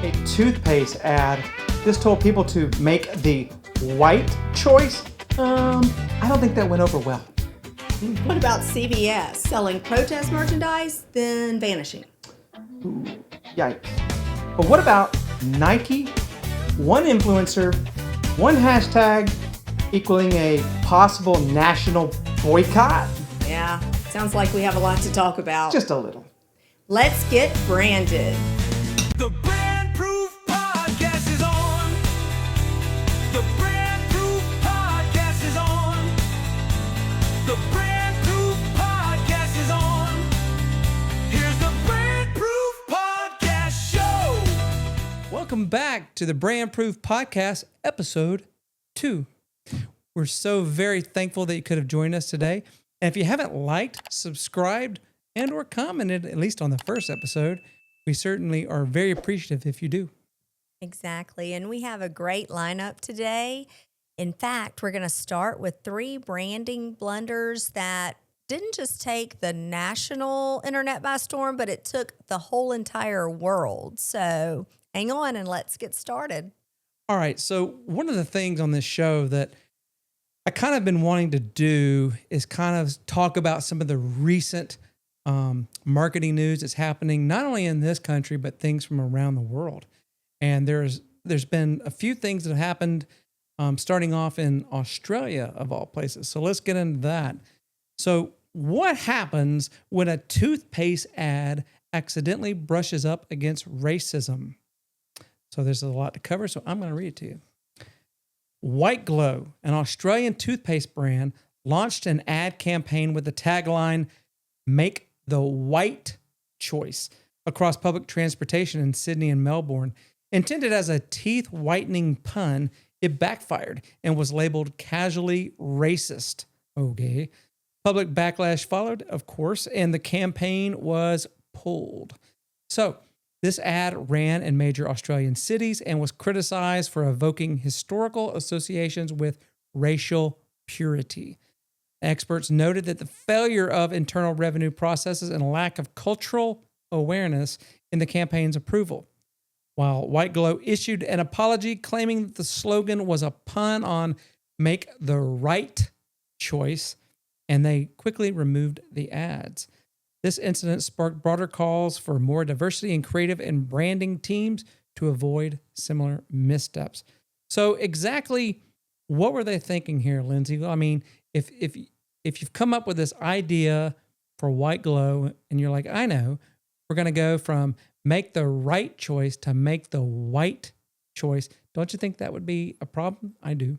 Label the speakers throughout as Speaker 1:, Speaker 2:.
Speaker 1: a toothpaste ad. This told people to make the white choice. I don't think that went over well.
Speaker 2: What about CVS selling protest merchandise, then vanishing?
Speaker 1: Ooh, yikes. But what about Nike? One influencer, one hashtag equaling a possible national boycott?
Speaker 2: Yeah, sounds like we have a lot to talk about.
Speaker 1: Just a little.
Speaker 2: Let's get branded.
Speaker 3: The BrandProof podcast is on. The BrandProof podcast is on. The BrandProof podcast is on. Here's the BrandProof podcast show.
Speaker 4: Welcome back to the BrandProof podcast, episode 2. We're so very thankful that you could have joined us today. And if you haven't liked, subscribed, and or commented, at least on the first episode, we certainly are very appreciative if you do.
Speaker 2: Exactly. And we have a great lineup today. In fact, we're going to start with 3 branding blunders that didn't just take the national internet by storm, but it took the whole entire world. So hang on and let's get started.
Speaker 4: All right. So one of the things on this show that I kind of been wanting to do is kind of talk about some of the recent marketing news that's happening, not only in this country, but things from around the world. And there's been a few things that have happened starting off in Australia, of all places. So let's get into that. So what happens when a toothpaste ad accidentally brushes up against racism? So there's a lot to cover, so I'm going to read it to you. White Glow, an Australian toothpaste brand, launched an ad campaign with the tagline, "Make the white choice," across public transportation in Sydney and Melbourne. Intended as a teeth whitening pun, it backfired and was labeled casually racist. Okay. Public backlash followed, of course, and the campaign was pulled. So this ad ran in major Australian cities and was criticized for evoking historical associations with racial purity. Experts noted that the failure of internal revenue processes and a lack of cultural awareness in the campaign's approval. While White Glow issued an apology claiming that the slogan was a pun on "make the right choice," and they quickly removed the ads. This incident sparked broader calls for more diversity in creative and branding teams to avoid similar missteps. So exactly what were they thinking here, Lindsay? I mean, if you've come up with this idea for White Glow and you're like, I know, we're going to go from make the right choice to make the white choice, don't you think that would be a problem? I do.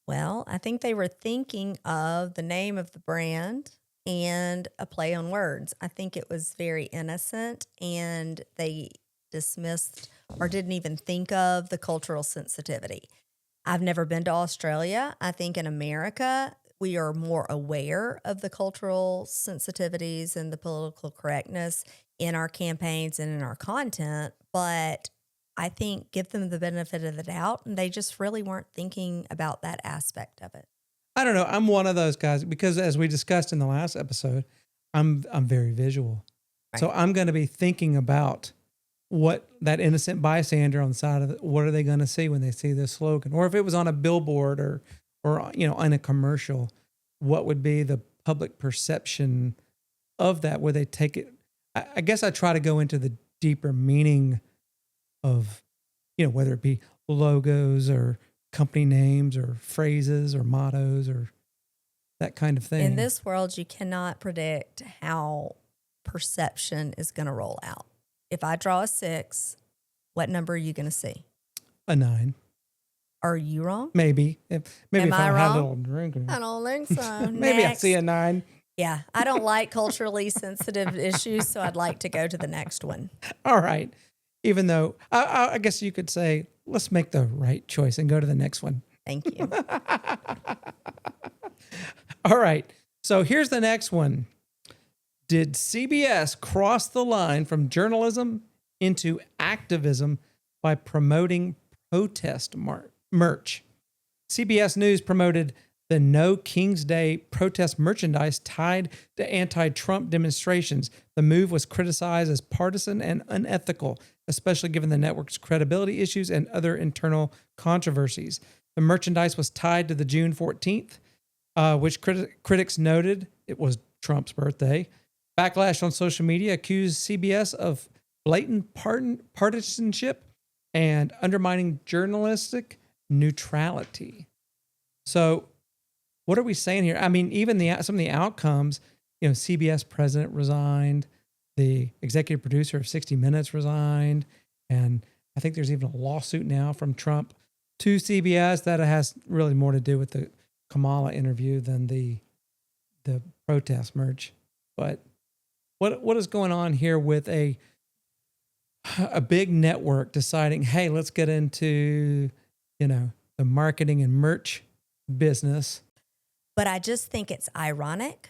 Speaker 2: Well, I think they were thinking of the name of the brand and a play on words. I think it was very innocent and they dismissed or didn't even think of the cultural sensitivity. I've never been to Australia. I think in America, we are more aware of the cultural sensitivities and the political correctness in our campaigns and in our content, but I think give them the benefit of the doubt, and they just really weren't thinking about that aspect of it.
Speaker 4: I don't know. I'm one of those guys because, as we discussed in the last episode, I'm very visual. Right. So I'm going to be thinking about what that innocent bystander on the side of it, what are they going to see when they see this slogan? Or if it was on a billboard or in a commercial, what would be the public perception of that? Would they take it? I guess I try to go into the deeper meaning of, whether it be logos or company names or phrases or mottos or that kind of thing.
Speaker 2: In this world, you cannot predict how perception is going to roll out. If I draw a 6, what number are you going to see?
Speaker 4: A 9.
Speaker 2: Are you wrong?
Speaker 4: Maybe.
Speaker 2: Am
Speaker 4: if
Speaker 2: I
Speaker 4: I
Speaker 2: wrong?
Speaker 4: had a little drink.
Speaker 2: I don't think so.
Speaker 4: Maybe
Speaker 2: Next.
Speaker 4: I see a 9.
Speaker 2: Yeah, I don't like culturally sensitive issues, so I'd like to go to the next one.
Speaker 4: All right. Even though I guess you could say, let's make the right choice and go to the next one.
Speaker 2: Thank you.
Speaker 4: All right. So here's the next one. Did CBS cross the line from journalism into activism by promoting protest merch? CBS News promoted the No King's Day protest merchandise tied to anti-Trump demonstrations. The move was criticized as partisan and unethical, especially given the network's credibility issues and other internal controversies. The merchandise was tied to the June 14th, which critics noted it was Trump's birthday. Backlash on social media accused CBS of blatant partisanship and undermining journalistic neutrality. So what are we saying here? I mean, even some of the outcomes, CBS president resigned, the executive producer of 60 Minutes resigned, and I think there's even a lawsuit now from Trump to CBS that has really more to do with the Kamala interview than the protest merch. But what is going on here with a big network deciding, hey, let's get into, the marketing and merch business?
Speaker 2: But I just think it's ironic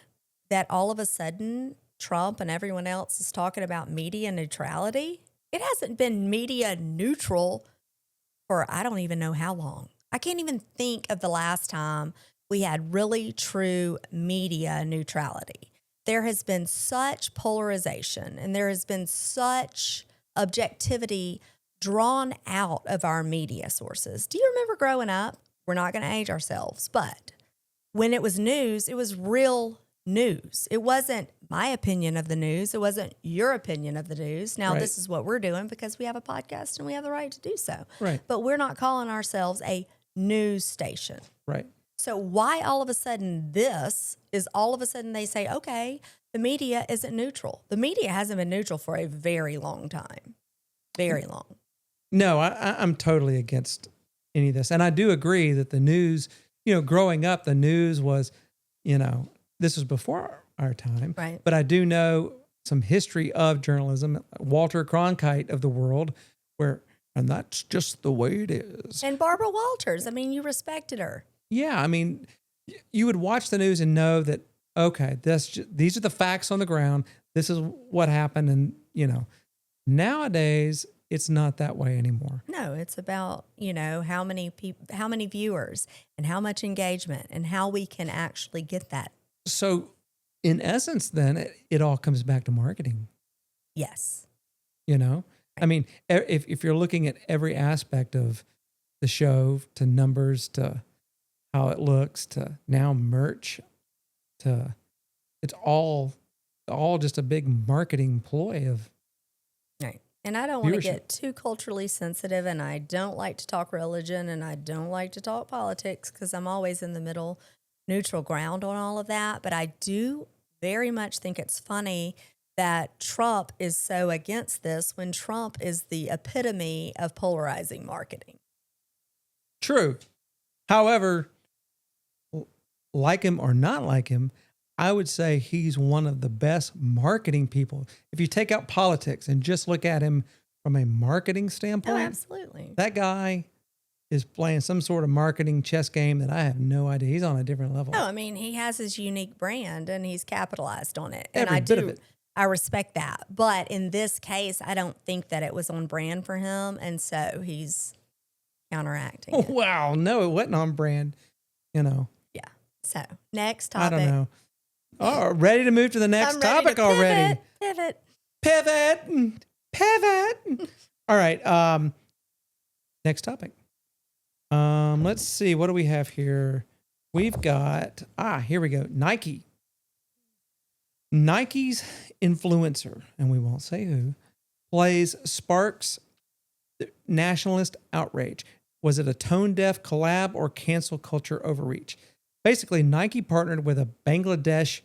Speaker 2: that all of a sudden Trump and everyone else is talking about media neutrality. It hasn't been media neutral for I don't even know how long. I can't even think of the last time we had really true media neutrality. There has been such polarization and there has been such objectivity drawn out of our media sources. Do you remember growing up? We're not going to age ourselves, but when it was news, it was real news. It wasn't my opinion of the news. It wasn't your opinion of the news. Now, This is what we're doing because we have a podcast and we have the right to do so.
Speaker 4: Right.
Speaker 2: But we're not calling ourselves a news station.
Speaker 4: Right.
Speaker 2: So why all of a sudden they say, okay, the media isn't neutral. The media hasn't been neutral for a very long time. Very long.
Speaker 4: No, I'm totally against any of this. And I do agree that the news, growing up, the news was, this was before our time.
Speaker 2: Right.
Speaker 4: But I do know some history of journalism, Walter Cronkite of the world, and that's just the way it is.
Speaker 2: And Barbara Walters, you respected her.
Speaker 4: Yeah, you would watch the news and know that, okay, these are the facts on the ground. This is what happened. And, nowadays, it's not that way anymore.
Speaker 2: No, it's about, how many people, how many viewers and how much engagement and how we can actually get that.
Speaker 4: So in essence, then it all comes back to marketing.
Speaker 2: Yes.
Speaker 4: If you're looking at every aspect of the show, to numbers, to how it looks, to now merch, it's all just a big marketing ploy of
Speaker 2: right. And I don't want to
Speaker 4: viewership.
Speaker 2: get too culturally sensitive, and I don't like to talk religion, and I don't like to talk politics because I'm always in the middle, neutral ground on all of that. But I do very much think it's funny that Trump is so against this when Trump is the epitome of polarizing marketing.
Speaker 4: True. However, like him or not like him, I would say he's one of the best marketing people. If you take out politics and just look at him from a marketing standpoint,
Speaker 2: absolutely.
Speaker 4: That guy is playing some sort of marketing chess game that I have no idea. He's on a different level.
Speaker 2: No, he has his unique brand and he's capitalized on it.
Speaker 4: Every bit of it.
Speaker 2: I respect that. But in this case, I don't think that it was on brand for him. And so he's counteracting it.
Speaker 4: Wow. No, it wasn't on brand,
Speaker 2: Yeah. So next topic.
Speaker 4: I don't know. Oh, ready to move to the next topic already. Pivot. All right. Next topic. Let's see. What do we have here? We've got, here we go. Nike's influencer, and we won't say who, sparks nationalist outrage. Was it a tone-deaf collab or cancel culture overreach? Basically, Nike partnered with a Bangladesh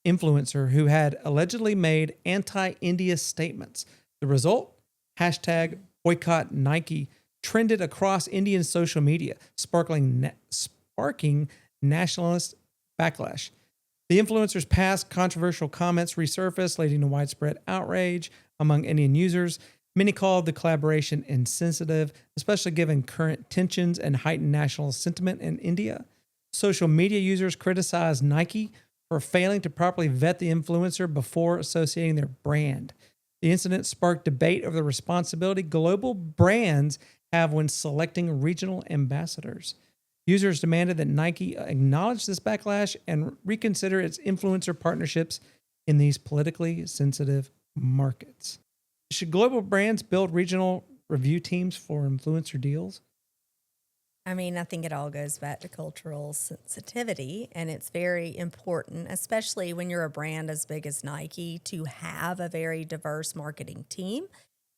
Speaker 4: influencer who had allegedly made anti-India statements. The result? Hashtag boycott Nike trended across Indian social media, sparking nationalist backlash. The influencer's past controversial comments resurfaced, leading to widespread outrage among Indian users. Many called the collaboration insensitive, especially given current tensions and heightened national sentiment in India. Social media users criticized Nike for failing to properly vet the influencer before associating their brand. The incident sparked debate over the responsibility global brands have when selecting regional ambassadors. Users demanded that Nike acknowledge this backlash and reconsider its influencer partnerships in these politically sensitive markets. Should global brands build regional review teams for influencer deals?
Speaker 2: I mean, I think it all goes back to cultural sensitivity, and it's very important, especially when you're a brand as big as Nike, to have a very diverse marketing team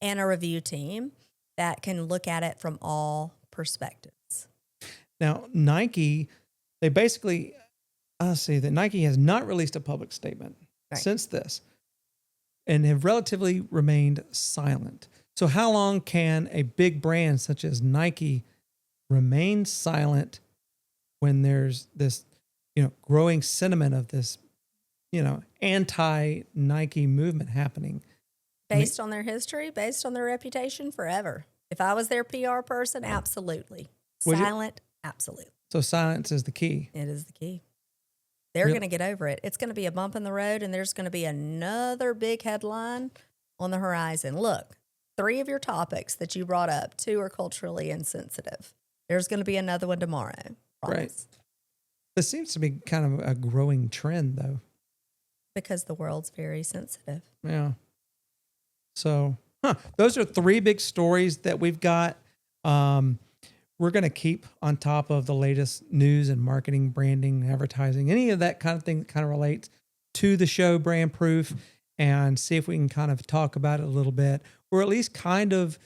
Speaker 2: and a review team that can look at it from all perspectives.
Speaker 4: Now, Nike, they basically, I'll say that Nike has not released a public statement since this and have relatively remained silent. So how long can a big brand such as Nike remain silent when there's this, growing sentiment of this, anti-Nike movement happening?
Speaker 2: Based on their history, based on their reputation, forever. If I was their PR person, absolutely. Silent, absolutely.
Speaker 4: So silence is the key.
Speaker 2: It is the key. They're going to get over it. It's going to be a bump in the road, and there's going to be another big headline on the horizon. Look, 3 of your topics that you brought up, 2 are culturally insensitive. There's going to be another one tomorrow. Promise.
Speaker 4: Right. This seems to be kind of a growing trend, though.
Speaker 2: Because the world's very sensitive.
Speaker 4: Yeah. So, those are 3 big stories that we've got. We're going to keep on top of the latest news and marketing, branding, advertising, any of that kind of thing that kind of relates to the show Brand Proof, and see if we can kind of talk about it a little bit, or at least kind of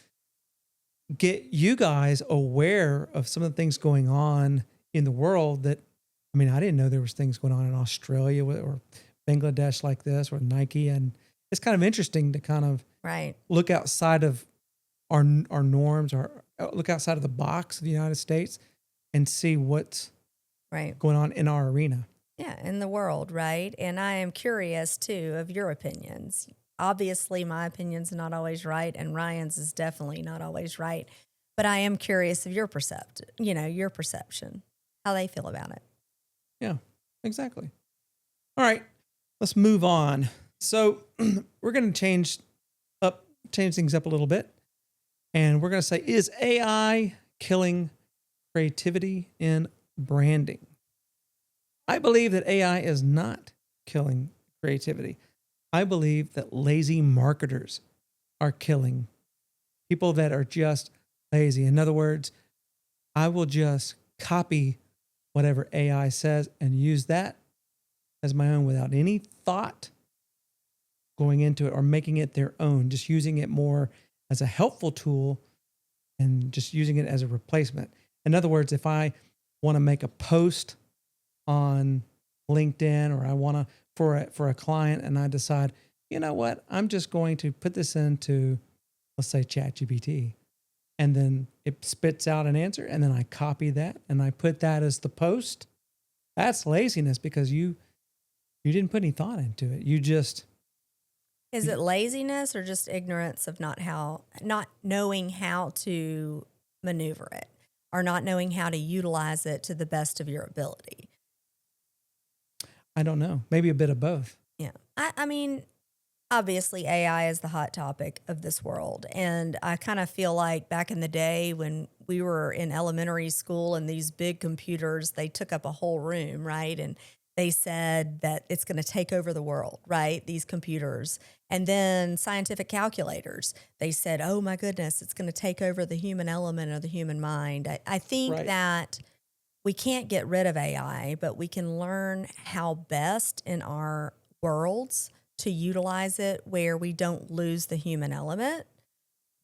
Speaker 4: get you guys aware of some of the things going on in the world that, I didn't know there was things going on in Australia or Bangladesh like this, or Nike. And it's kind of interesting to kind of look outside of our norms, or look outside of the box of the United States and see what's going on in our arena.
Speaker 2: Yeah, in the world, right? And I am curious, too, of your opinions. Obviously, my opinion's not always right, and Ryan's is definitely not always right. But I am curious of your perception, how they feel about it.
Speaker 4: Yeah, exactly. All right, let's move on. So we're going to change things up a little bit. And we're going to say, is AI killing creativity in branding? I believe that AI is not killing creativity. I believe that lazy marketers are killing people that are just lazy. In other words, I will just copy whatever AI says and use that as my own without any thought going into it or making it their own, just using it more as a helpful tool and just using it as a replacement. In other words, if I want to make a post on LinkedIn, or I want to for a client, and I decide, you know what, I'm just going to put this into, let's say, ChatGPT, and then it spits out an answer, and then I copy that and I put that as the post. That's laziness, because you didn't put any thought into it. You just...
Speaker 2: Is it laziness or just ignorance of not knowing how to maneuver it, or not knowing how to utilize it to the best of your ability?
Speaker 4: I don't know. Maybe a bit of both.
Speaker 2: Yeah. I mean, obviously AI is the hot topic of this world. And I kind of feel like back in the day when we were in elementary school and these big computers, they took up a whole room, right? And they said that it's going to take over the world, right? These computers. And then scientific calculators, they said, oh my goodness, it's going to take over the human element or the human mind. I think that we can't get rid of AI, but we can learn how best in our worlds to utilize it where we don't lose the human element,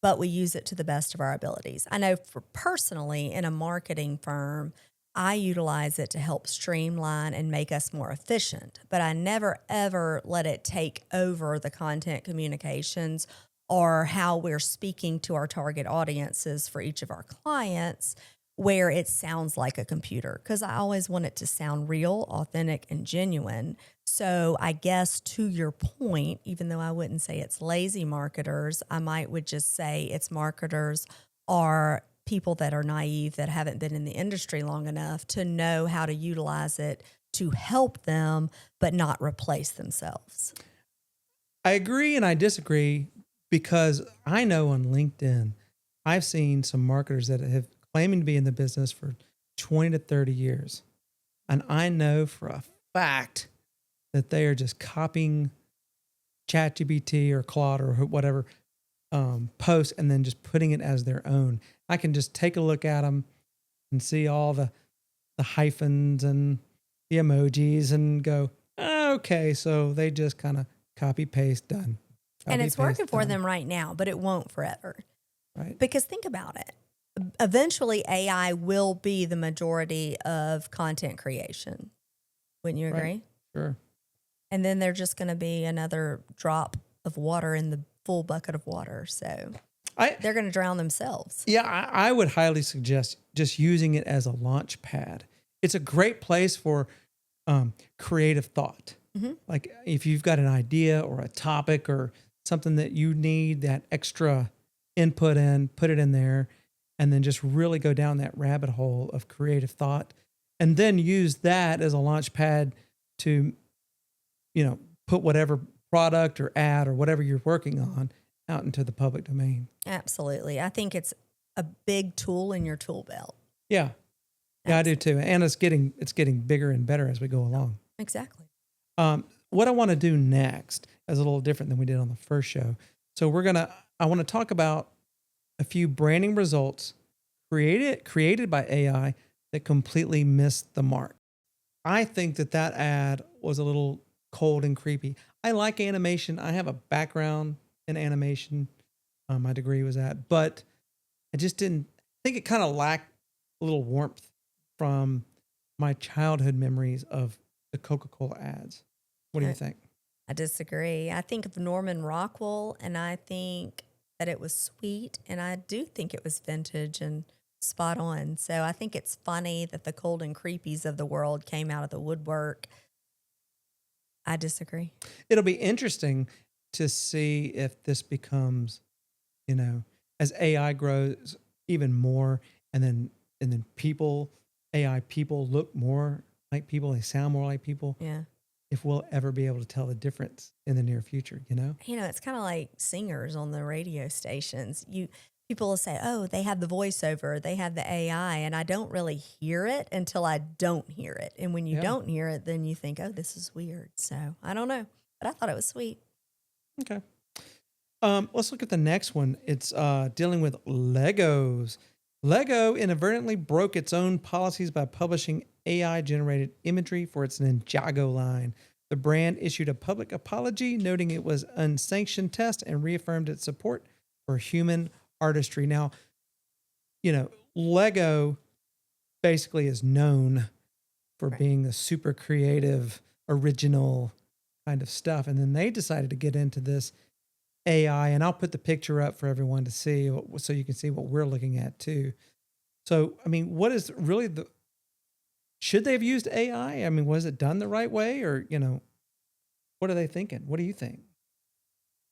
Speaker 2: but we use it to the best of our abilities. I know for personally in a marketing firm, I utilize it to help streamline and make us more efficient, but I never, ever let it take over the content communications or how we're speaking to our target audiences for each of our clients, where it sounds like a computer, because I always want it to sound real, authentic, and genuine. So I guess to your point, even though I wouldn't say it's lazy marketers, I would just say it's marketers are people that are naive, that haven't been in the industry long enough to know how to utilize it to help them, but not replace themselves.
Speaker 4: I agree and I disagree, because I know on LinkedIn, I've seen some marketers that have claiming to be in the business for 20 to 30 years. And I know for a fact that they are just copying ChatGPT or Claude or whatever posts and then just putting it as their own. I can just take a look at them and see all the hyphens and the emojis and go, "Oh, okay, so they just kind of copy paste done."
Speaker 2: And it's
Speaker 4: Copy,
Speaker 2: working
Speaker 4: paste,
Speaker 2: for
Speaker 4: done.
Speaker 2: them right now, but it won't forever.
Speaker 4: Right.
Speaker 2: Because think about it. Eventually, AI will be the majority of content creation. Wouldn't you agree?
Speaker 4: Right. Sure.
Speaker 2: And then they're just going to be another drop of water in the full bucket of water. So they're going to drown themselves.
Speaker 4: Yeah, I would highly suggest just using it as a launch pad. It's a great place for creative thought.
Speaker 2: Mm-hmm.
Speaker 4: Like if you've got an idea or a topic or something that you need that extra input in, put it in there, and then just really go down that rabbit hole of creative thought, and then use that as a launch pad to, put whatever product or ad or whatever you're working on out into the public domain.
Speaker 2: Absolutely. I think it's a big tool in your tool belt.
Speaker 4: Yeah. Yeah, I do too. And it's getting bigger and better as we go along.
Speaker 2: Exactly.
Speaker 4: What I want to do next is a little different than we did on the first show. So I want to talk about a few branding results created by AI that completely missed the mark. I think that ad was a little cold and creepy. I like animation. I have a background in animation. My degree was at, but I just didn't think it kind of lacked a little warmth from my childhood memories of the Coca-Cola ads. What do you think?
Speaker 2: I disagree. I think of Norman Rockwell, and I think that it was sweet, and I do think it was vintage and spot on. So I think it's funny that the cold and creepies of the world came out of the woodwork. I disagree.
Speaker 4: It'll be interesting to see if this becomes, as AI grows even more, and then AI people look more like people, they sound more like people.
Speaker 2: Yeah.
Speaker 4: If we'll ever be able to tell the difference in the near future,
Speaker 2: It's kind of like singers on the radio stations. People will say, "Oh, they have the voiceover, they have the AI," and I don't really hear it until I don't hear it. And when you don't hear it, then you think, "Oh, this is weird." So I don't know, but I thought it was sweet.
Speaker 4: Okay. Let's look at the next one. It's dealing with Legos. Lego inadvertently broke its own policies by publishing AI-generated imagery for its Ninjago line. The brand issued a public apology, noting it was an unsanctioned test and reaffirmed its support for human artistry. Now, Lego basically is known for being the super creative, original kind of stuff. And then they decided to get into this AI, and I'll put the picture up for everyone to see so you can see what we're looking at too. So, what is really should they have used AI? Was it done the right way, or, what are they thinking? What do you think?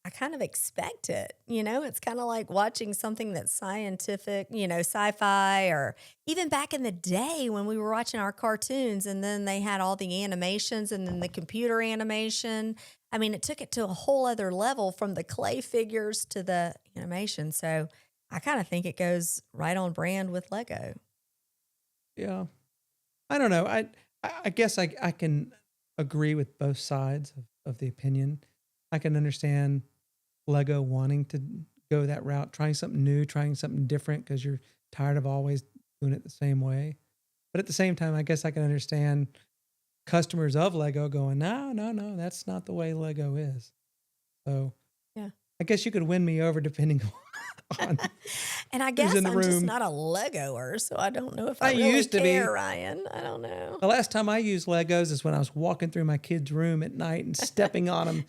Speaker 2: I kind of expect it. It's kind of like watching something that's scientific, sci-fi, or even back in the day when we were watching our cartoons and then they had all the animations and then the computer animation. It took it to a whole other level from the clay figures to the animation. So I kind of think it goes right on brand with Lego.
Speaker 4: Yeah. I don't know. I guess I can agree with both sides of the opinion. I can understand Lego wanting to go that route, trying something new, trying something different because you're tired of always doing it the same way. But at the same time, I guess I can understand customers of Lego going, no, that's not the way Lego is. So
Speaker 2: yeah,
Speaker 4: I guess you could win me over depending on
Speaker 2: and I guess
Speaker 4: in the
Speaker 2: I'm
Speaker 4: room.
Speaker 2: Just not a Legoer, so I don't know if I really
Speaker 4: used to
Speaker 2: care,
Speaker 4: be.
Speaker 2: Ryan. I don't know.
Speaker 4: The last time I used Legos is when I was walking through my kid's room at night and stepping on them.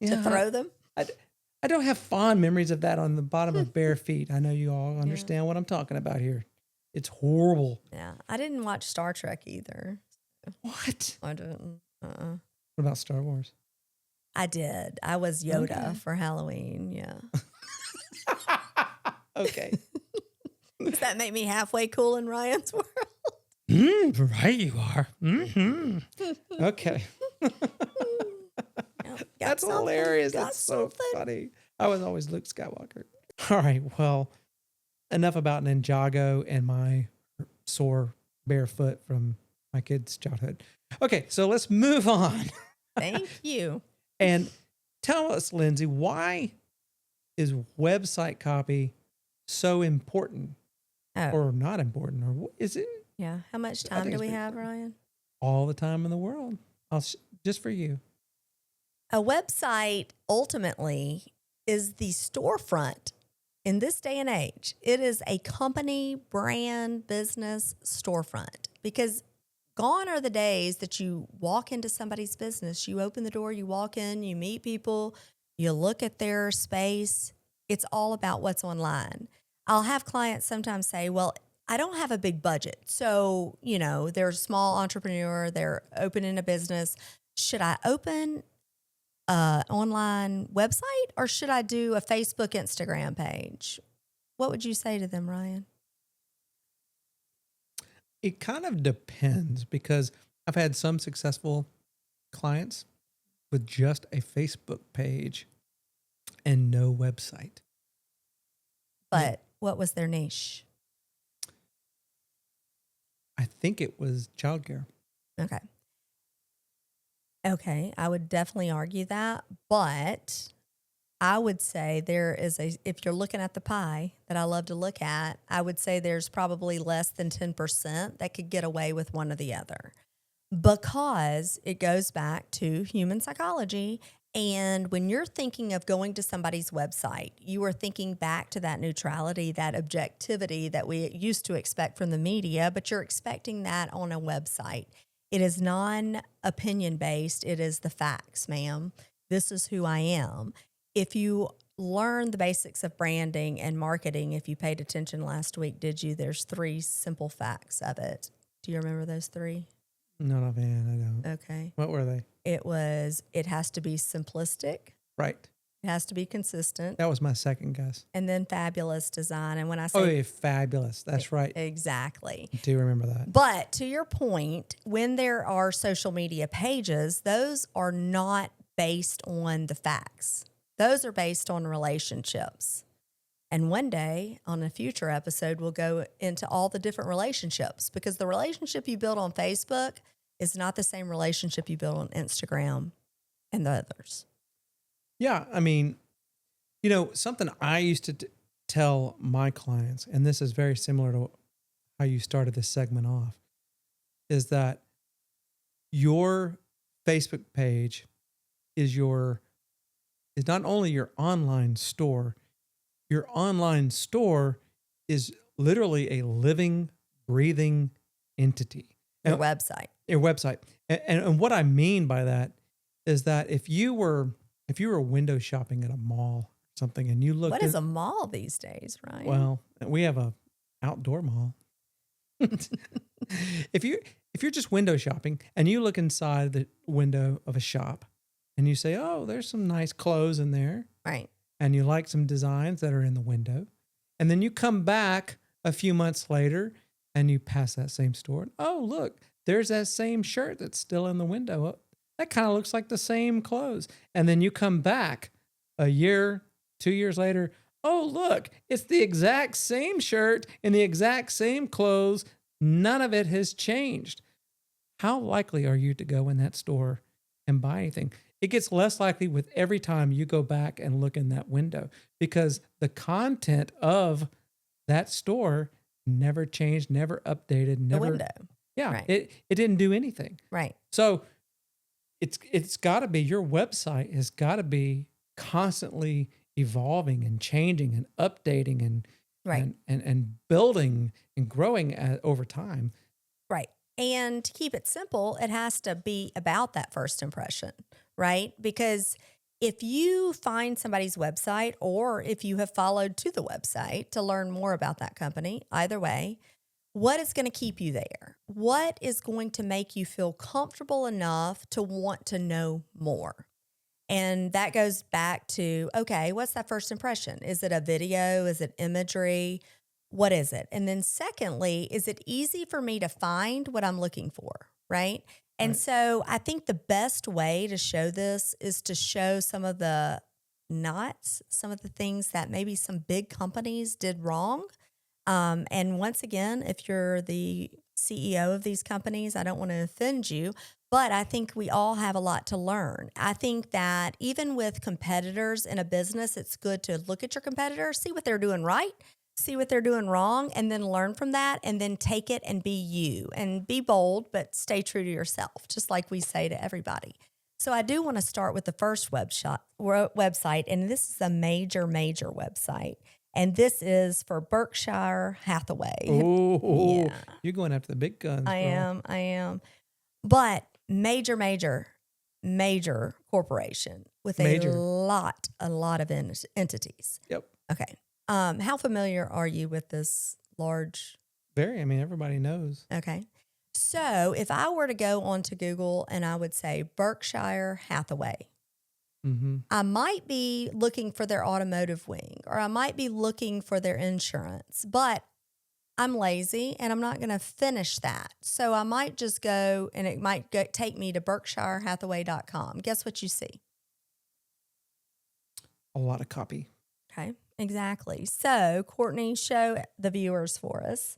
Speaker 2: To throw them?
Speaker 4: I don't have fond memories of that on the bottom of bare feet. I know you all understand what I'm talking about here. It's horrible.
Speaker 2: Yeah, I didn't watch Star Trek either.
Speaker 4: What?
Speaker 2: I didn't.
Speaker 4: What about Star Wars?
Speaker 2: I did. I was Yoda for Halloween. Yeah.
Speaker 4: Okay.
Speaker 2: Does that make me halfway cool in Ryan's world?
Speaker 4: Right, you are. Mm-hmm. Okay. That's hilarious. That's so funny. I was always Luke Skywalker. All right. Well, enough about Ninjago and my sore barefoot from my kids' childhood. Okay, so let's move on.
Speaker 2: Thank you.
Speaker 4: And tell us, Lindsay, why is website copy so important
Speaker 2: Oh,
Speaker 4: or not important? Or is it
Speaker 2: yeah. How much
Speaker 4: I
Speaker 2: time
Speaker 4: think
Speaker 2: do
Speaker 4: it's
Speaker 2: we
Speaker 4: pretty
Speaker 2: have,
Speaker 4: cool.
Speaker 2: Ryan?
Speaker 4: All the time in the world? Just for you.
Speaker 2: A website ultimately is the storefront in this day and age. It is a company, brand, business storefront because gone are the days that you walk into somebody's business, you open the door, you walk in, you meet people, you look at their space. It's all about what's online. I'll have clients sometimes say, well, I don't have a big budget. So, they're a small entrepreneur, they're opening a business. Should I open online website or should I do a Facebook, Instagram page? What would you say to them, Ryan?
Speaker 4: It kind of depends because I've had some successful clients with just a Facebook page and no website.
Speaker 2: But what was their niche?
Speaker 4: I think it was childcare.
Speaker 2: Okay. Okay, I would definitely argue that, but I would say if you're looking at the pie that I love to look at, I would say there's probably less than 10% that could get away with one or the other because it goes back to human psychology. And when you're thinking of going to somebody's website, you are thinking back to that neutrality, that objectivity that we used to expect from the media, but you're expecting that on a website. It is non-opinion based. It is the facts, ma'am. This is who I am. If you learn the basics of branding and marketing, if you paid attention last week, did you? There's 3 simple facts of it. Do you remember those 3?
Speaker 4: Not offhand, I don't.
Speaker 2: Okay.
Speaker 4: What were they?
Speaker 2: It has to be simplistic.
Speaker 4: Right.
Speaker 2: It has to be consistent.
Speaker 4: That was my second guess.
Speaker 2: And then fabulous design. And when I say
Speaker 4: Oh, yeah, fabulous. That's right.
Speaker 2: exactly.
Speaker 4: I do remember that.
Speaker 2: But to your point, when there are social media pages, those are not based on the facts. Those are based on relationships. And one day on a future episode, we'll go into all the different relationships because the relationship you build on Facebook is not the same relationship you build on Instagram and the others.
Speaker 4: Yeah, I mean, something I used to tell my clients, and this is very similar to how you started this segment off, is that your Facebook page is not only your online store, your online store is literally a living, breathing entity.
Speaker 2: Your website.
Speaker 4: Your website. And what I mean by that is that if you were window shopping at a mall or something and you look
Speaker 2: What is a mall these days, Ryan?
Speaker 4: Well, we have a outdoor mall. If you're just window shopping and you look inside the window of a shop and you say, "Oh, there's some nice clothes in there."
Speaker 2: Right.
Speaker 4: And you like some designs that are in the window. And then you come back a few months later and you pass that same store. Oh, look, there's that same shirt that's still in the window. Oh, that kind of looks like the same clothes. And then you come back a year, 2 years later. Oh, look, it's the exact same shirt and the exact same clothes. None of it has changed. How likely are you to go in that store and buy anything? It gets less likely with every time you go back and look in that window because the content of that store never changed, never updated, never.
Speaker 2: The window.
Speaker 4: Yeah,
Speaker 2: Right.
Speaker 4: it didn't do anything.
Speaker 2: Right.
Speaker 4: So it's got to be, your website has got to be constantly evolving and changing and updating and
Speaker 2: Right.
Speaker 4: and building and growing over time.
Speaker 2: Right. And to keep it simple, it has to be about that first impression, right? Because if you find somebody's website or if you have followed to the website to learn more about that company, either way, what is going to keep you there? What is going to make you feel comfortable enough to want to know more? And that goes back to, okay, what's that first impression? Is it a video? Is it imagery? What is it? And then secondly, is it easy for me to find what I'm looking for, right? And
Speaker 4: Right.
Speaker 2: so I think the best way to show this is to show some of the knots, some of the things that maybe some big companies did wrong. And once again, if you're the CEO of these companies. I don't want to offend you, but I think we all have a lot to learn. I think that even with competitors in a business, it's good to look at your competitors, see what they're doing right, see what they're doing wrong, and then learn from that, and then take it and be you and be bold, but stay true to yourself, just like we say to everybody. So I do want to start with the first website, and this is a major website. And this is for Berkshire Hathaway.
Speaker 4: Oh,
Speaker 2: Yeah.
Speaker 4: you're going after the big guns.
Speaker 2: I
Speaker 4: girl.
Speaker 2: am. But major corporation with
Speaker 4: Major.
Speaker 2: a lot of entities.
Speaker 4: Yep.
Speaker 2: Okay. How familiar are you with this large?
Speaker 4: Very. I mean, everybody knows.
Speaker 2: Okay. So if I were to go onto Google and I would say Berkshire Hathaway,
Speaker 4: Mm-hmm.
Speaker 2: I might be looking for their automotive wing, or I might be looking for their insurance, but I'm lazy and I'm not going to finish that. So I might just go, and it might take me to berkshirehathaway.com. Guess what you see?
Speaker 4: A lot of copy.
Speaker 2: Okay, exactly. So Courtney, show the viewers for us.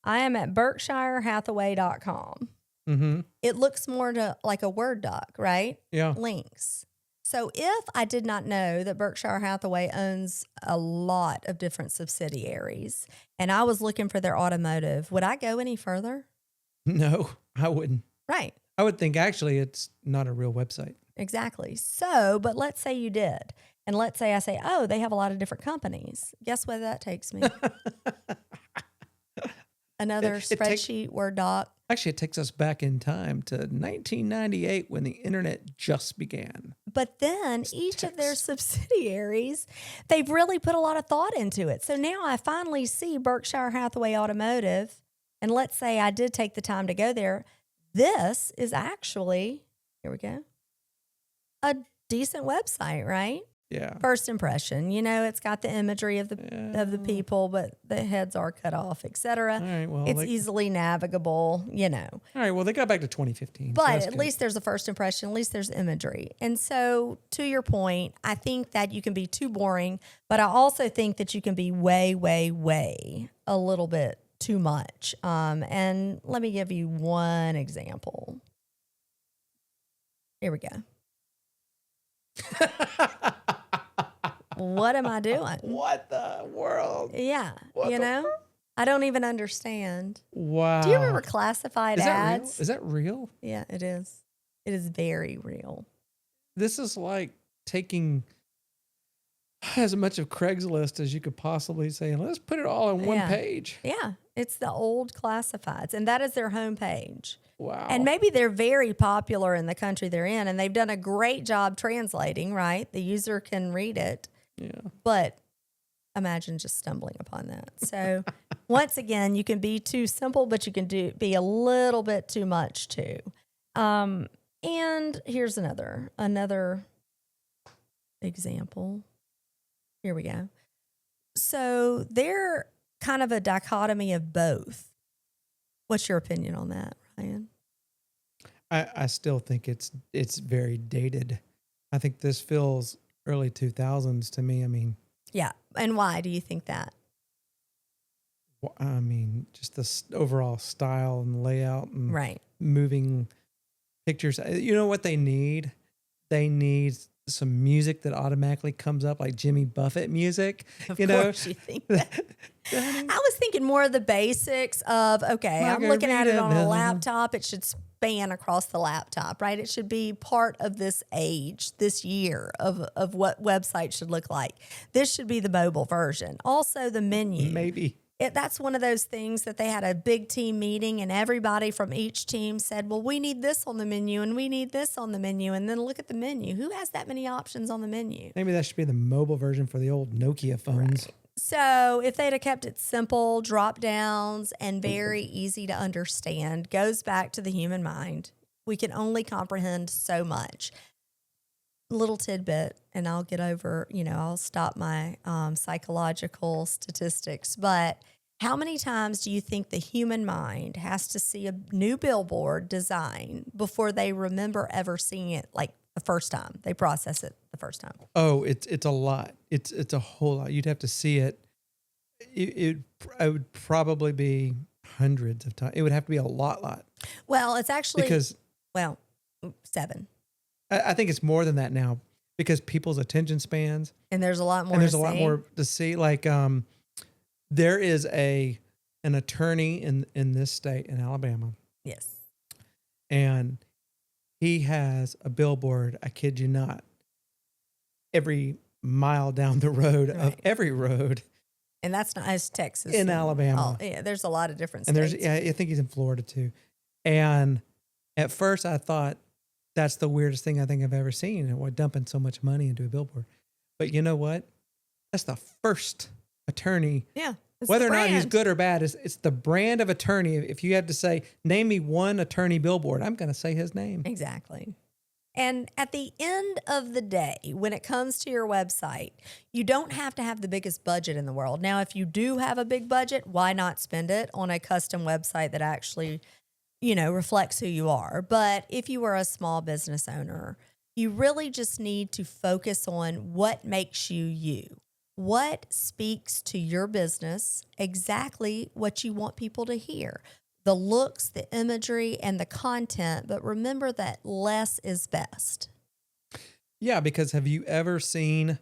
Speaker 2: I am at berkshirehathaway.com.
Speaker 4: Mm-hmm.
Speaker 2: It looks more like a Word doc, right?
Speaker 4: Yeah.
Speaker 2: Links. So if I did not know that Berkshire Hathaway owns a lot of different subsidiaries and I was looking for their automotive, would I go any further?
Speaker 4: No, I wouldn't.
Speaker 2: Right.
Speaker 4: I would think actually it's not a real website.
Speaker 2: Exactly. So, but let's say you did. And let's say I say, oh, they have a lot of different companies. Guess where that takes me? Another spreadsheet, Word doc.
Speaker 4: Actually, it takes us back in time to 1998 when the internet just began.
Speaker 2: But then each of their subsidiaries, they've really put a lot of thought into it. So now I finally see Berkshire Hathaway Automotive. And let's say I did take the time to go there. This is actually, here we go, a decent website, right?
Speaker 4: Yeah.
Speaker 2: First impression, it's got the imagery of the people, but the heads are cut off, etc.
Speaker 4: All right. Well,
Speaker 2: It's easily navigable,
Speaker 4: All right. Well, they got back to 2015.
Speaker 2: But at least there's a first impression. At least there's imagery. And so, to your point, I think that you can be too boring, but I also think that you can be way a little bit too much. And let me give you one example. Here we go. What am I doing?
Speaker 4: What the world?
Speaker 2: Yeah,
Speaker 4: What the
Speaker 2: I don't even understand.
Speaker 4: Wow.
Speaker 2: Do you remember classified
Speaker 4: Is that
Speaker 2: ads?
Speaker 4: real? Is that real?
Speaker 2: Yeah, it is. It is very real.
Speaker 4: This is like taking as much of Craigslist as you could possibly say, and let's put it all on one
Speaker 2: Yeah.
Speaker 4: page.
Speaker 2: Yeah, it's the old classifieds, and that is their homepage.
Speaker 4: Wow.
Speaker 2: And maybe they're very popular in the country they're in, and they've done a great job translating, right? The user can read it.
Speaker 4: Yeah.
Speaker 2: But imagine just stumbling upon that. So once again, you can be too simple, but you can be a little bit too much too. And here's another example. Here we go. So they're kind of a dichotomy of both. What's your opinion on that, Ryan?
Speaker 4: I still think it's very dated. I think this feels early 2000s to me. I mean,
Speaker 2: Yeah. And why do you think that?
Speaker 4: just the overall style and layout and
Speaker 2: Right.
Speaker 4: moving pictures. You know what they need? They need some music that automatically comes up, like Jimmy Buffett music.
Speaker 2: Of
Speaker 4: you know,
Speaker 2: course you think that. I was thinking more of the basics of, okay, I'm looking at it on a
Speaker 4: Margarita.
Speaker 2: laptop. It should span across the laptop, right? It should be part of this age, this year of what websites should look like. This should be the mobile version. Also the menu.
Speaker 4: maybe.
Speaker 2: That's one of those things that they had a big team meeting and everybody from each team said, well, we need this on the menu and we need this on the menu. And then look at the menu. Who has that many options on the menu?
Speaker 4: Maybe that should be the mobile version for the old Nokia phones.
Speaker 2: Right. So if they'd have kept it simple, drop downs, and very easy to understand, goes back to the human mind. We can only comprehend so much. Little tidbit, and I'll get over, I'll stop my psychological statistics. But how many times do you think the human mind has to see a new billboard design before they remember ever seeing it like the first time? They process it the first time.
Speaker 4: Oh, it's a lot. It's a whole lot. You'd have to see it. It would probably be hundreds of times. It would have to be a lot.
Speaker 2: Well, it's actually,
Speaker 4: Because
Speaker 2: 7.
Speaker 4: I think it's more than that now because people's attention spans.
Speaker 2: And there's a lot more
Speaker 4: And there's
Speaker 2: to
Speaker 4: a lot
Speaker 2: see.
Speaker 4: more to see. Like there is an attorney in this state, in Alabama,
Speaker 2: Yes.
Speaker 4: and he has a billboard, I kid you not, every mile down the road of
Speaker 2: Right.
Speaker 4: every road
Speaker 2: And that's not as Texas.
Speaker 4: in
Speaker 2: and
Speaker 4: Alabama.
Speaker 2: yeah, there's a lot of different
Speaker 4: And
Speaker 2: states.
Speaker 4: there's, I think he's in Florida too. And at first I thought that's the weirdest thing I think I've ever seen. And we're dumping so much money into a billboard. But you know what? That's the first attorney.
Speaker 2: Yeah. it's
Speaker 4: Whether
Speaker 2: the
Speaker 4: or not he's
Speaker 2: brand.
Speaker 4: good or bad, it's the brand of attorney. If you had to say, name me one attorney billboard, I'm going to say his name.
Speaker 2: Exactly. And at the end of the day, when it comes to your website, you don't have to have the biggest budget in the world. Now, if you do have a big budget, why not spend it on a custom website that actually, reflects who you are? But if you are a small business owner, you really just need to focus on what makes you you. What speaks to your business, exactly what you want people to hear. The looks, the imagery, and the content, but remember that less is best.
Speaker 4: Yeah, because have you ever seen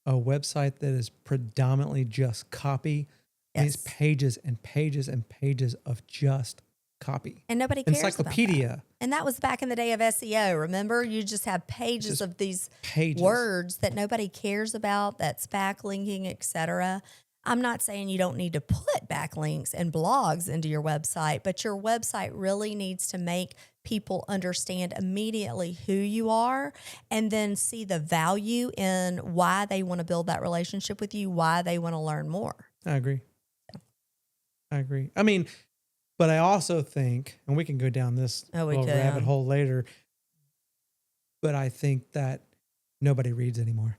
Speaker 4: a website that is predominantly just copy? And it's
Speaker 2: Yes.
Speaker 4: pages and pages and pages of just copy.
Speaker 2: And nobody cares about that.
Speaker 4: Encyclopedia
Speaker 2: And that was back in the day of SEO. Remember, you just have pages
Speaker 4: Just
Speaker 2: of these
Speaker 4: pages.
Speaker 2: words that nobody cares about, that's backlinking, etc. I'm not saying you don't need to put backlinks and blogs into your website, but your website really needs to make people understand immediately who you are and then see the value in why they want to build that relationship with you, why they want to learn more.
Speaker 4: I agree. I mean, but I also think, and we can go down this
Speaker 2: Oh, we
Speaker 4: little
Speaker 2: can.
Speaker 4: rabbit hole later, but I think that nobody reads anymore.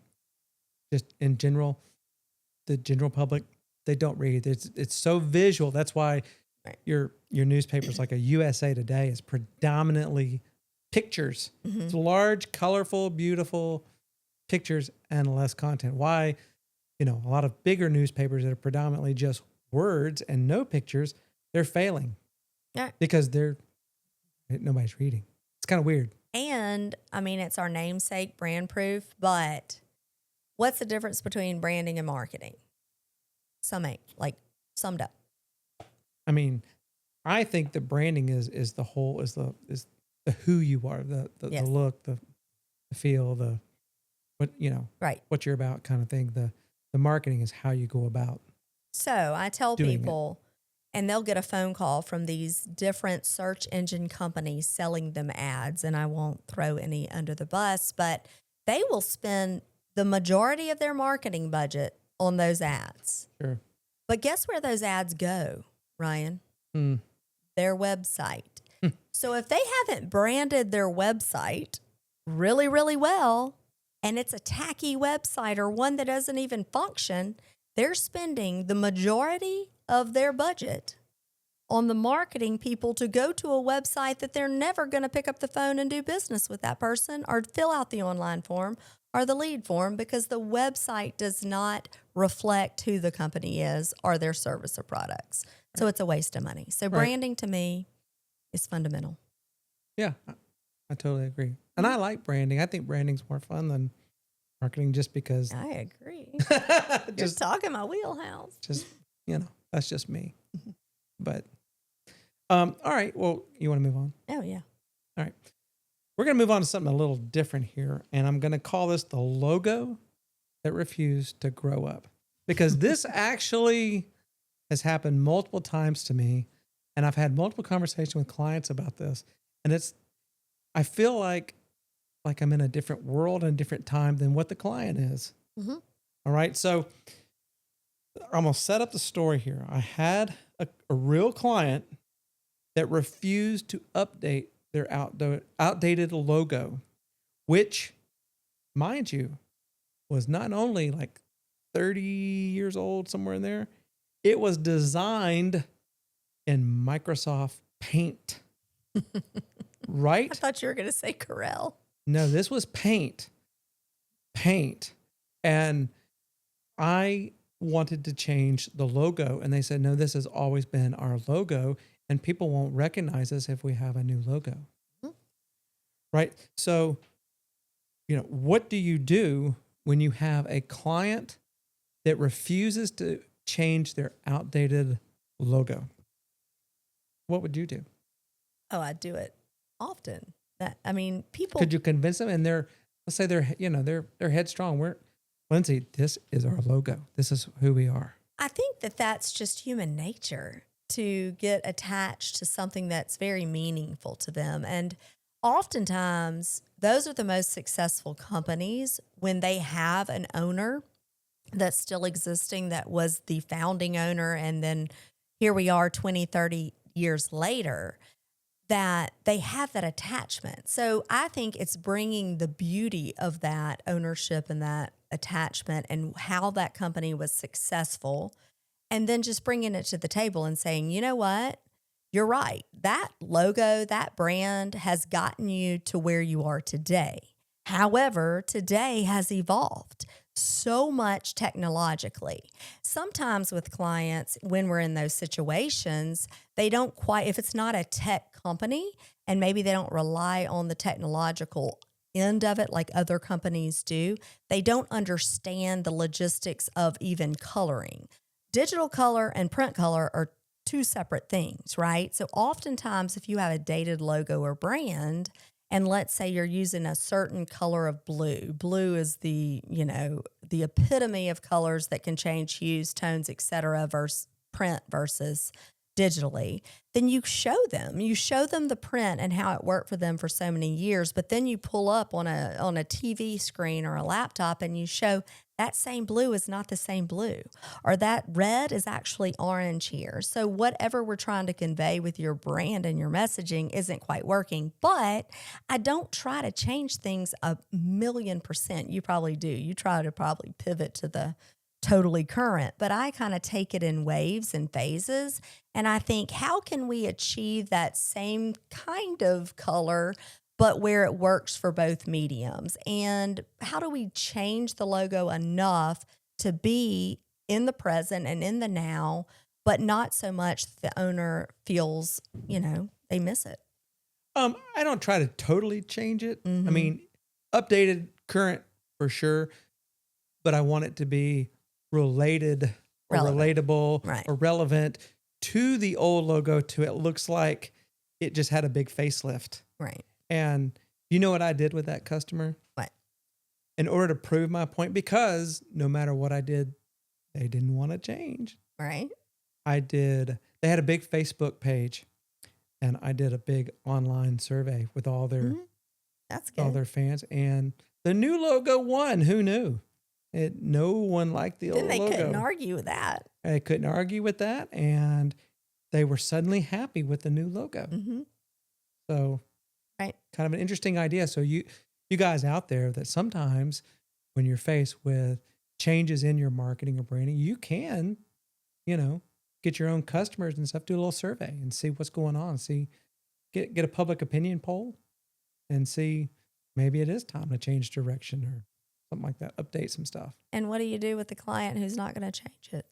Speaker 4: Just in general, the general public, they don't read. It's so visual. That's why
Speaker 2: Right.
Speaker 4: your newspapers like a USA Today is predominantly pictures.
Speaker 2: Mm-hmm.
Speaker 4: It's large, colorful, beautiful pictures and less content. Why, a lot of bigger newspapers that are predominantly just words and no pictures, they're failing.
Speaker 2: Yeah.
Speaker 4: Because nobody's reading. It's kind of weird.
Speaker 2: And I mean, it's our namesake, BrandProof, but what's the difference between branding and marketing? Summed up.
Speaker 4: I mean, I think the branding is the whole is the who you are, the
Speaker 2: Yes.
Speaker 4: look, the feel,
Speaker 2: Right.
Speaker 4: what you're about kind of thing. The marketing is how you go about.
Speaker 2: So I tell
Speaker 4: Doing it.
Speaker 2: people, and they'll get a phone call from these different search engine companies selling them ads, and I won't throw any under the bus, but they will spend the majority of their marketing budget on those ads.
Speaker 4: Sure.
Speaker 2: But guess where those ads go, Ryan?
Speaker 4: Hmm.
Speaker 2: Their website. So if they haven't branded their website really, really well, and it's a tacky website or one that doesn't even function, they're spending the majority of their budget on the marketing people to go to a website that they're never going to pick up the phone and do business with that person or fill out the online form or the lead form because the website does not reflect who the company is or their service or products. So it's a waste of money. So
Speaker 4: Right.
Speaker 2: branding to me is fundamental.
Speaker 4: Yeah, I totally agree. And I like branding. I think branding's more fun than marketing just because
Speaker 2: I agree. You're
Speaker 4: just
Speaker 2: talking my wheelhouse.
Speaker 4: that's just me. But all right, well, you want to move on?
Speaker 2: Oh, yeah.
Speaker 4: All right. We're going to move on to something a little different here, and I'm going to call this the logo that refused to grow up, because this actually has happened multiple times to me, and I've had multiple conversations with clients about this, and I feel like I'm in a different world and a different time than what the client is.
Speaker 2: Mm-hmm.
Speaker 4: All right, so I'm going to set up the story here. I had a real client that refused to update their outdated logo, which, mind you, was not only like 30 years old, somewhere in there, it was designed in Microsoft Paint. Right?
Speaker 2: I thought you were going to say Corel.
Speaker 4: No, this was Paint. And I wanted to change the logo, and they said, no, this has always been our logo, and people won't recognize us if we have a new logo. Right? So, what do you do when you have a client that refuses to change their outdated logo? What would you do?
Speaker 2: Oh, I do it often. People.
Speaker 4: Could you convince them? And let's say they're headstrong. Lindsay, this is our logo. This is who we are.
Speaker 2: I think that's just human nature to get attached to something that's very meaningful to them. And oftentimes, those are the most successful companies when they have an owner that's still existing, that was the founding owner. And then here we are 20, 30 years later, that they have that attachment. So I think it's bringing the beauty of that ownership and that attachment and how that company was successful, and then just bringing it to the table and saying, you know what? You're right. That logo, that brand has gotten you to where you are today. However, today has evolved so much technologically. Sometimes with clients, when we're in those situations, they don't quite, if it's not a tech company and maybe they don't rely on the technological end of it like other companies do, they don't understand the logistics of even coloring. Digital color and print color are two separate things, right? So oftentimes if you have a dated logo or brand, and let's say you're using a certain color of blue. Blue is the epitome of colors that can change hues, tones, etc. versus print versus digitally. Then you show them the print and how it worked for them for so many years. But then you pull up on a TV screen or a laptop and you show that same blue is not the same blue, or that red is actually orange here. So whatever we're trying to convey with your brand and your messaging isn't quite working. But I don't try to change things 1,000,000%. You probably do. You try to probably pivot to the totally current, but I kind of take it in waves and phases. And I think, how can we achieve that same kind of color, but where it works for both mediums? And how do we change the logo enough to be in the present and in the now, but not so much the owner feels, they miss it?
Speaker 4: I don't try to totally change it. I mean, updated, current for sure, but I want it to be related or relatable
Speaker 2: right,
Speaker 4: or relevant to the old logo, to it looks like it just had a big facelift.
Speaker 2: Right.
Speaker 4: And you know what I did with that customer?
Speaker 2: What?
Speaker 4: In order to prove my point, because no matter what I did, they didn't want to change.
Speaker 2: Right.
Speaker 4: They had a big Facebook page, and I did a big online survey with all their,
Speaker 2: That's good.
Speaker 4: all their fans, and the new logo won. Who knew? No one liked the old
Speaker 2: Then they
Speaker 4: logo.
Speaker 2: couldn't argue with that.
Speaker 4: They couldn't argue with that, and they were suddenly happy with the new logo. So,
Speaker 2: right,
Speaker 4: kind of an interesting idea. So you guys out there, that sometimes when you're faced with changes in your marketing or branding, you can, get your own customers and stuff, do a little survey and see what's going on. Get a public opinion poll and see, maybe it is time to change direction or something like that, update some stuff.
Speaker 2: And what do you do with the client who's not going to change it?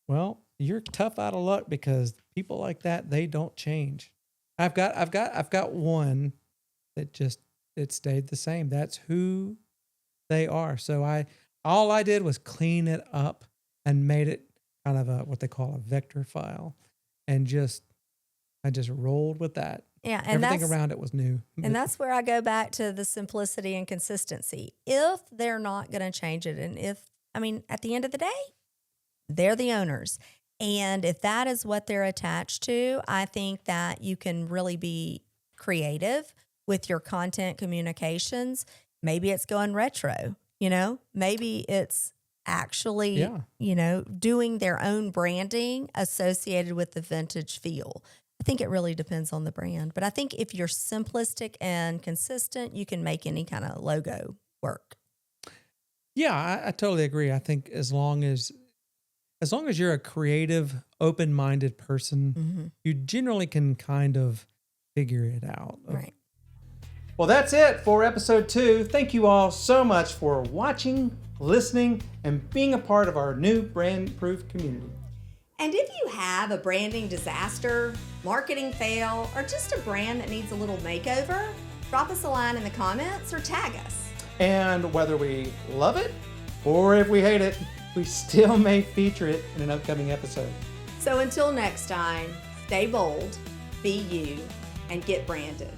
Speaker 4: Well, you're tough out of luck, because people like that, they don't change. I've got one that it stayed the same. That's who they are. So all I did was clean it up and made it kind of what they call a vector file, and I just rolled with that.
Speaker 2: Yeah, and
Speaker 4: everything around it was new.
Speaker 2: And that's where I go back to the simplicity and consistency. If they're not going to change it, and at the end of the day, they're the owners. And if that is what they're attached to, I think that you can really be creative with your content communications. Maybe it's going retro, maybe it's actually, doing their own branding associated with the vintage feel. I think it really depends on the brand. But I think if you're simplistic and consistent, you can make any kind of logo work.
Speaker 4: Yeah, I totally agree. I think as long as you're a creative, open-minded person, you generally can kind of figure it out.
Speaker 2: Right.
Speaker 1: Well, that's it for episode 2. Thank you all so much for watching, listening, and being a part of our new BrandProof community.
Speaker 2: And if you have a branding disaster, marketing fail, or just a brand that needs a little makeover, drop us a line in the comments or tag us.
Speaker 1: And whether we love it or if we hate it, we still may feature it in an upcoming episode.
Speaker 2: So until next time, stay bold, be you, and get branded.